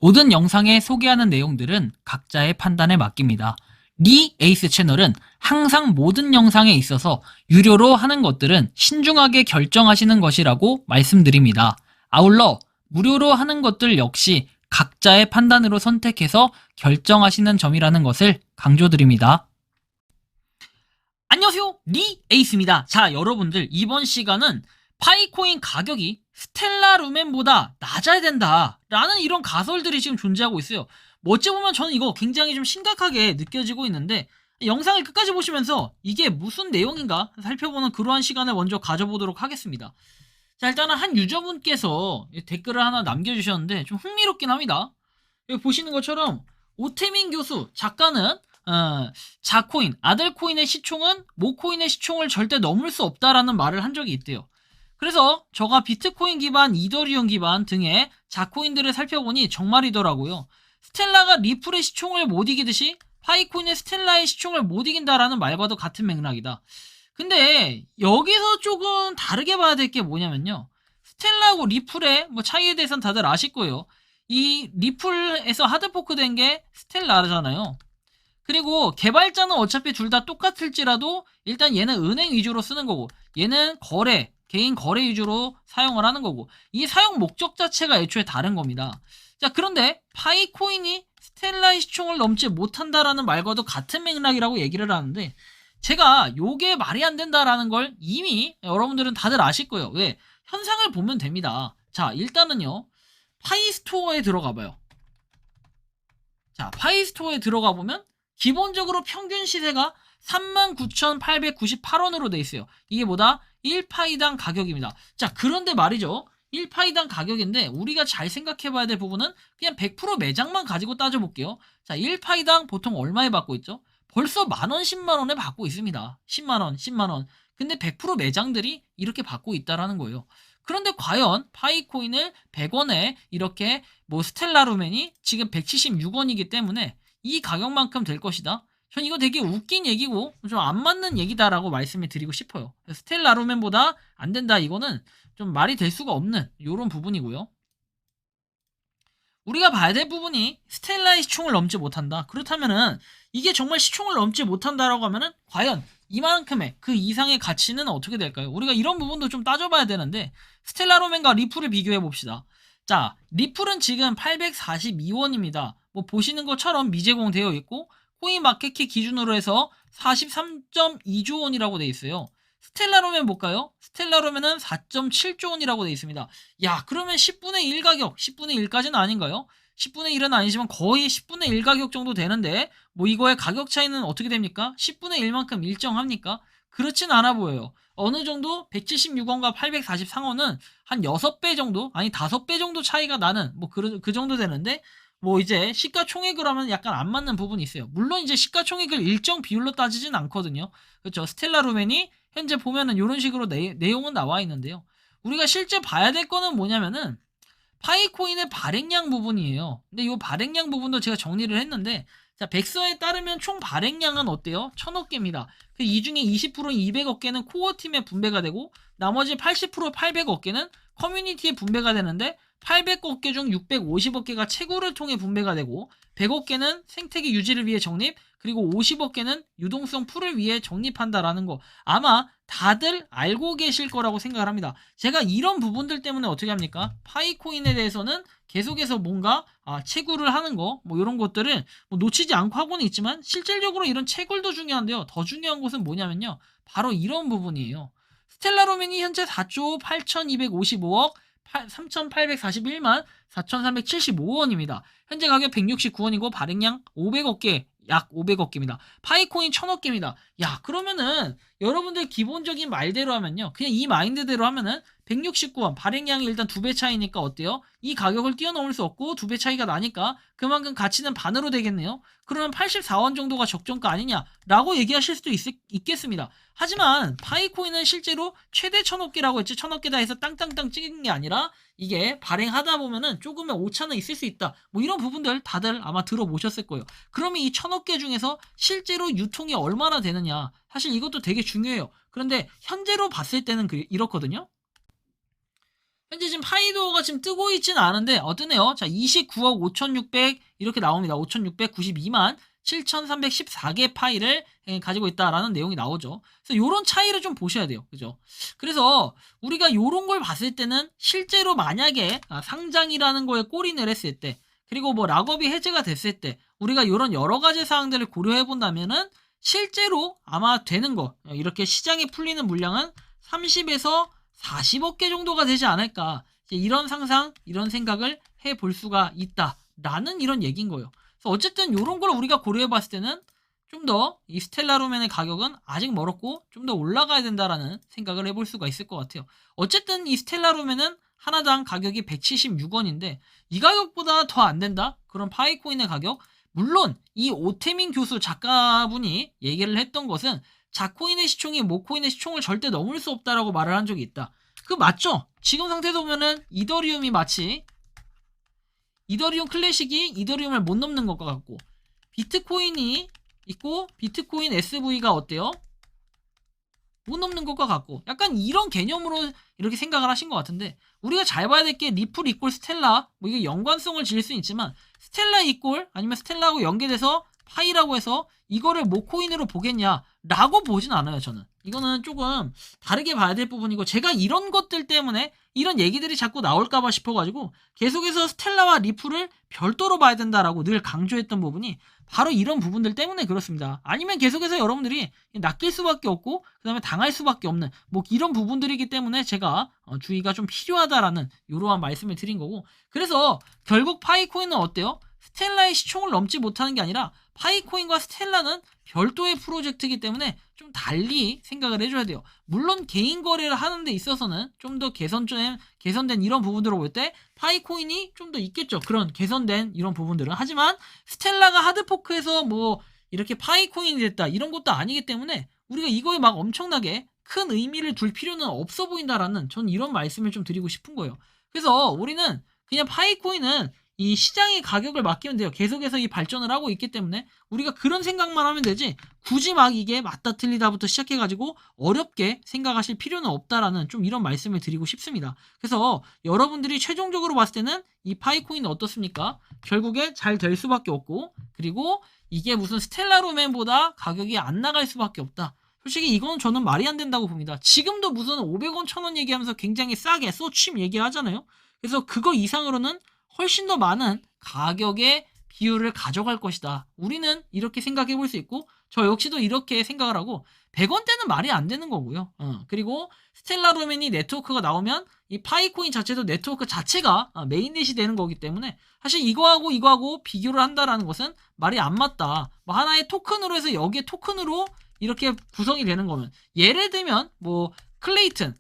모든 영상에 소개하는 내용들은 각자의 판단에 맡깁니다. 리 에이스 채널은 항상 모든 영상에 있어서 유료로 하는 것들은 신중하게 결정하시는 것이라고 말씀드립니다. 아울러 무료로 하는 것들 역시 각자의 판단으로 선택해서 결정하시는 점이라는 것을 강조드립니다. 안녕하세요, 리 에이스입니다. 자, 여러분들 이번 시간은 파이코인 가격이 스텔라 루멘보다 낮아야 된다라는 이런 가설들이 지금 존재하고 있어요. 뭐 어찌 보면 저는 이거 굉장히 좀 심각하게 느껴지고 있는데, 영상을 끝까지 보시면서 이게 무슨 내용인가 살펴보는 그러한 시간을 먼저 가져보도록 하겠습니다. 자, 일단은 한 유저분께서 댓글을 하나 남겨주셨는데 좀 흥미롭긴 합니다. 여기 보시는 것처럼 오태민 교수 작가는 자코인, 아들코인의 시총은 모코인의 시총을 절대 넘을 수 없다라는 말을 한 적이 있대요. 그래서 저가 비트코인 기반, 이더리움 기반 등의 자코인들을 살펴보니 정말이더라고요. 스텔라가 리플의 시총을 못 이기듯이 파이코인의 스텔라의 시총을 못 이긴다라는 말과도 같은 맥락이다. 근데 여기서 조금 다르게 봐야 될 게 뭐냐면요. 스텔라하고 리플의 뭐 차이에 대해서는 다들 아실 거예요. 이 리플에서 하드포크 된 게 스텔라잖아요. 그리고 개발자는 어차피 둘 다 똑같을지라도 일단 얘는 은행 위주로 쓰는 거고 얘는 거래, 개인 거래 위주로 사용을 하는 거고 이 사용 목적 자체가 애초에 다른 겁니다. 자, 그런데 파이코인이 스텔라의 시총을 넘지 못한다라는 말과도 같은 맥락이라고 얘기를 하는데 제가 요게 말이 안 된다라는 걸 이미 여러분들은 다들 아실 거예요. 왜? 현상을 보면 됩니다. 자, 일단은요. 파이스토어에 들어가 봐요. 자, 파이스토어에 들어가 보면 기본적으로 평균 시세가 39,898원으로 돼 있어요. 이게 뭐다? 1파이당 가격입니다. 자, 그런데 말이죠. 1파이당 가격인데 우리가 잘 생각해 봐야 될 부분은 그냥 100% 매장만 가지고 따져 볼게요. 자, 1파이당 보통 얼마에 받고 있죠? 벌써 만원, 10만원에 받고 있습니다. 10만원, 10만원. 근데 100% 매장들이 이렇게 받고 있다라는 거예요. 그런데 과연 파이코인을 100원에 이렇게 뭐 스텔라루멘이 지금 176원이기 때문에 이 가격만큼 될 것이다. 전 이거 되게 웃긴 얘기고 좀 안 맞는 얘기다라고 말씀을 드리고 싶어요. 스텔라루멘보다 안 된다, 이거는 좀 말이 될 수가 없는 이런 부분이고요. 우리가 봐야 될 부분이 스텔라의 시총을 넘지 못한다. 그렇다면은 이게 정말 시총을 넘지 못한다라고 하면은 과연 이만큼의 그 이상의 가치는 어떻게 될까요? 우리가 이런 부분도 좀 따져봐야 되는데 스텔라로맨과 리플을 비교해 봅시다. 자, 리플은 지금 842원입니다. 뭐 보시는 것처럼 미제공되어 있고 코인마켓키 기준으로 해서 43.2조 원이라고 되어 있어요. 스텔라로맨 볼까요? 스텔라로맨은 4.7조 원이라고 되어 있습니다. 야, 그러면 10분의 1 가격, 10분의 1까지는 아닌가요? 10분의 1은 아니지만 거의 10분의 1 가격 정도 되는데 뭐 이거의 가격 차이는 어떻게 됩니까? 10분의 1만큼 일정합니까? 그렇진 않아 보여요. 어느 정도 176원과 843원은 한 6배 정도, 아니 5배 정도 차이가 나는 뭐 그 정도 되는데 뭐 이제 시가총액으로 하면 약간 안 맞는 부분이 있어요. 물론 이제 시가총액을 일정 비율로 따지진 않거든요. 그렇죠. 스텔라루멘이 현재 보면은 이런 식으로 내용은 나와 있는데요. 우리가 실제 봐야 될 거는 뭐냐면은 파이코인의 발행량 부분이에요. 근데 이 발행량 부분도 제가 정리를 했는데, 자, 백서에 따르면 총 발행량은 어때요? 1000억 개입니다. 이 중에 20%인 200억 개는 코어 팀에 분배가 되고, 나머지 80% 800억 개는 커뮤니티에 분배가 되는데, 800억 개 중 650억 개가 채굴을 통해 분배가 되고, 100억 개는 생태계 유지를 위해 적립, 그리고 50억 개는 유동성 풀을 위해 적립한다라는 거. 아마 다들 알고 계실 거라고 생각을 합니다. 제가 이런 부분들 때문에 어떻게 합니까? 파이코인에 대해서는 계속해서 뭔가 채굴을 하는 거, 뭐 이런 것들을 뭐 놓치지 않고 하고는 있지만 실질적으로 이런 채굴도 중요한데요. 더 중요한 것은 뭐냐면요. 바로 이런 부분이에요. 스텔라로멘이 현재 4조 8,255억 3,841만 4,375원입니다. 현재 가격 169원이고 발행량 500억 개, 약 500억 개입니다. 파이코인 1000억 개입니다. 야, 그러면은 여러분들 기본적인 말대로 하면요. 그냥 이 마인드대로 하면은 169원, 발행량이 일단 2배 차이니까 어때요? 이 가격을 뛰어넘을 수 없고 2배 차이가 나니까 그만큼 가치는 반으로 되겠네요. 그러면 84원 정도가 적정가 아니냐라고 얘기하실 수도 있겠습니다. 하지만 파이코인은 실제로 최대 1000억 개라고 했지 1000억 개다 해서 땅땅땅 찍은 게 아니라 이게 발행하다 보면은 조금의 오차는 있을 수 있다. 뭐 이런 부분들 다들 아마 들어보셨을 거예요. 그러면 이 1000억 개 중에서 실제로 유통이 얼마나 되느냐. 사실 이것도 되게 중요해요. 그런데 현재로 봤을 때는 이렇거든요. 현재 지금 파이도가 지금 뜨고 있지는 않은데 뜨네요. 자, 29억 5,600 이렇게 나옵니다. 5,692만 7,314개 파일을 가지고 있다라는 내용이 나오죠. 그래서 요런 차이를 좀 보셔야 돼요. 그죠? 그래서 우리가 요런 걸 봤을 때는 실제로 만약에 상장이라는 거에 골인을 했을 때, 그리고 뭐 락업이 해제가 됐을 때 우리가 요런 여러 가지 사항들을 고려해 본다면은 실제로 아마 되는 거, 이렇게 시장에 풀리는 물량은 30에서 40억 개 정도가 되지 않을까, 이런 상상, 이런 생각을 해볼 수가 있다라는 이런 얘기인 거예요. 그래서 어쨌든 이런 걸 우리가 고려해 봤을 때는 좀 더 이 스텔라루멘의 가격은 아직 멀었고 좀 더 올라가야 된다라는 생각을 해볼 수가 있을 것 같아요. 어쨌든 이 스텔라루멘은 하나당 가격이 176원인데 이 가격보다 더 안 된다? 그런 파이코인의 가격? 물론 이 오태민 교수 작가분이 얘기를 했던 것은 자코인의 시총이 모코인의 시총을 절대 넘을 수 없다라고 말을 한 적이 있다. 그 맞죠? 지금 상태에서 보면은 이더리움이 마치 이더리움 클래식이 이더리움을 못 넘는 것과 같고, 비트코인이 있고 비트코인 SV가 어때요? 못 넘는 것과 같고, 약간 이런 개념으로 이렇게 생각을 하신 것 같은데, 우리가 잘 봐야 될 게 리플 이꼴 스텔라, 뭐 이게 연관성을 지을 수 있지만 스텔라 이꼴 아니면 스텔라하고 연계돼서 파이라고 해서 이거를 모코인으로 보겠냐 라고 보진 않아요. 저는 이거는 조금 다르게 봐야 될 부분이고, 제가 이런 것들 때문에 이런 얘기들이 자꾸 나올까봐 싶어가지고 계속해서 스텔라와 리플을 별도로 봐야 된다라고 늘 강조했던 부분이 바로 이런 부분들 때문에 그렇습니다. 아니면 계속해서 여러분들이 낚일 수밖에 없고 그 다음에 당할 수밖에 없는 뭐 이런 부분들이기 때문에 제가 주의가 좀 필요하다라는 이러한 말씀을 드린 거고, 그래서 결국 파이코인은 어때요? 스텔라의 시총을 넘지 못하는 게 아니라 파이코인과 스텔라는 별도의 프로젝트이기 때문에 좀 달리 생각을 해줘야 돼요. 물론 개인 거래를 하는 데 있어서는 좀 더 개선된 이런 부분들을 볼 때 파이코인이 좀 더 있겠죠. 그런 개선된 이런 부분들은. 하지만 스텔라가 하드포크에서 뭐 이렇게 파이코인이 됐다 이런 것도 아니기 때문에 우리가 이거에 막 엄청나게 큰 의미를 둘 필요는 없어 보인다라는, 전 이런 말씀을 좀 드리고 싶은 거예요. 그래서 우리는 그냥 파이코인은 이 시장의 가격을 맡기면 돼요. 계속해서 이 발전을 하고 있기 때문에 우리가 그런 생각만 하면 되지, 굳이 막 이게 맞다 틀리다부터 시작해가지고 어렵게 생각하실 필요는 없다라는 좀 이런 말씀을 드리고 싶습니다. 그래서 여러분들이 최종적으로 봤을 때는 이 파이코인은 어떻습니까? 결국에 잘 될 수밖에 없고, 그리고 이게 무슨 스텔라루멘보다 가격이 안 나갈 수밖에 없다. 솔직히 이건 저는 말이 안 된다고 봅니다. 지금도 무슨 500원, 1000원 얘기하면서 굉장히 싸게 소침 얘기를 하잖아요. 그래서 그거 이상으로는 훨씬 더 많은 가격의 비율을 가져갈 것이다. 우리는 이렇게 생각해 볼 수 있고, 저 역시도 이렇게 생각을 하고, 100원대는 말이 안 되는 거고요. 그리고 스텔라루멘이 네트워크가 나오면 이 파이코인 자체도 네트워크 자체가 메인넷이 되는 거기 때문에 사실 이거하고 비교를 한다라는 것은 말이 안 맞다. 뭐 하나의 토큰으로 해서 여기에 토큰으로 이렇게 구성이 되는 거면, 예를 들면 뭐 클레이튼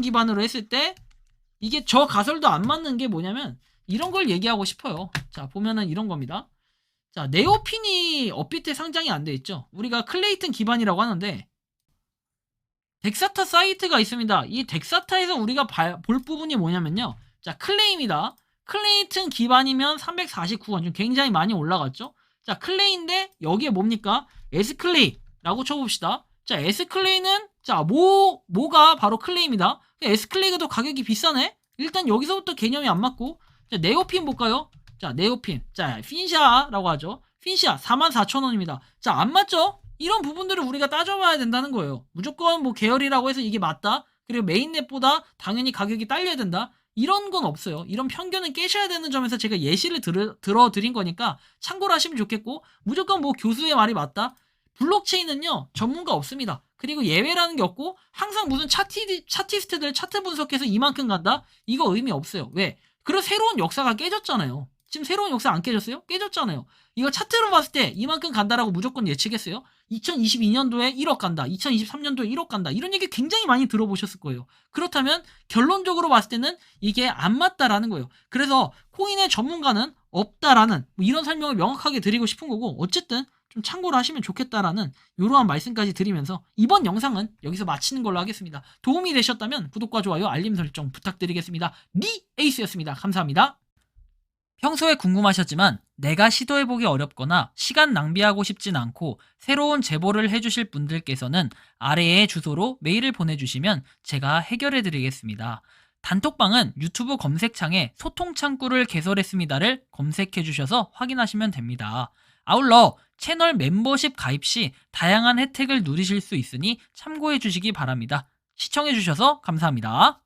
기반으로 했을 때 이게 저 가설도 안 맞는 게 뭐냐면 이런 걸 얘기하고 싶어요. 자, 보면은 이런 겁니다. 자, 네오핀이 업비트에 상장이 안 돼 있죠. 우리가 클레이튼 기반이라고 하는데 덱사타 사이트가 있습니다. 이 덱사타에서 우리가 볼 부분이 뭐냐면요. 자, 클레이입니다. 클레이튼 기반이면 349원, 좀 굉장히 많이 올라갔죠. 자, 클레이인데 여기에 뭡니까? S클레이라고 쳐봅시다. 자, S클레이는 자, 뭐가 바로 클레이입니다. S클레이가 더 가격이 비싸네? 일단 여기서부터 개념이 안 맞고, 자, 네오핀 볼까요? 자, 네오핀. 자, 핀샤라고 하죠. 핀샤 44,000원입니다. 자, 안 맞죠? 이런 부분들을 우리가 따져봐야 된다는 거예요. 무조건 뭐 계열이라고 해서 이게 맞다, 그리고 메인넷보다 당연히 가격이 딸려야 된다, 이런 건 없어요. 이런 편견은 깨셔야 되는 점에서 제가 예시를 들어드린 거니까 참고를 하시면 좋겠고, 무조건 뭐 교수의 말이 맞다, 블록체인은요 전문가 없습니다. 그리고 예외라는 게 없고, 항상 무슨 차티스트들 차트 분석해서 이만큼 간다, 이거 의미 없어요. 왜? 그리고 새로운 역사가 깨졌잖아요. 지금 새로운 역사 안 깨졌어요? 깨졌잖아요. 이거 차트로 봤을 때 이만큼 간다라고 무조건 예측했어요? 2022년도에 1억 간다, 2023년도에 1억 간다, 이런 얘기 굉장히 많이 들어보셨을 거예요. 그렇다면 결론적으로 봤을 때는 이게 안 맞다라는 거예요. 그래서 코인의 전문가는 없다라는 뭐 이런 설명을 명확하게 드리고 싶은 거고, 어쨌든 좀 참고를 하시면 좋겠다라는 이러한 말씀까지 드리면서 이번 영상은 여기서 마치는 걸로 하겠습니다. 도움이 되셨다면 구독과 좋아요, 알림 설정 부탁드리겠습니다. 니 에이스였습니다. 감사합니다. 평소에 궁금하셨지만 내가 시도해보기 어렵거나 시간 낭비하고 싶진 않고 새로운 제보를 해주실 분들께서는 아래의 주소로 메일을 보내주시면 제가 해결해드리겠습니다. 단톡방은 유튜브 검색창에 소통 창구를 개설했습니다를 검색해 주셔서 확인하시면 됩니다. 아울러 채널 멤버십 가입 시 다양한 혜택을 누리실 수 있으니 참고해 주시기 바랍니다. 시청해 주셔서 감사합니다.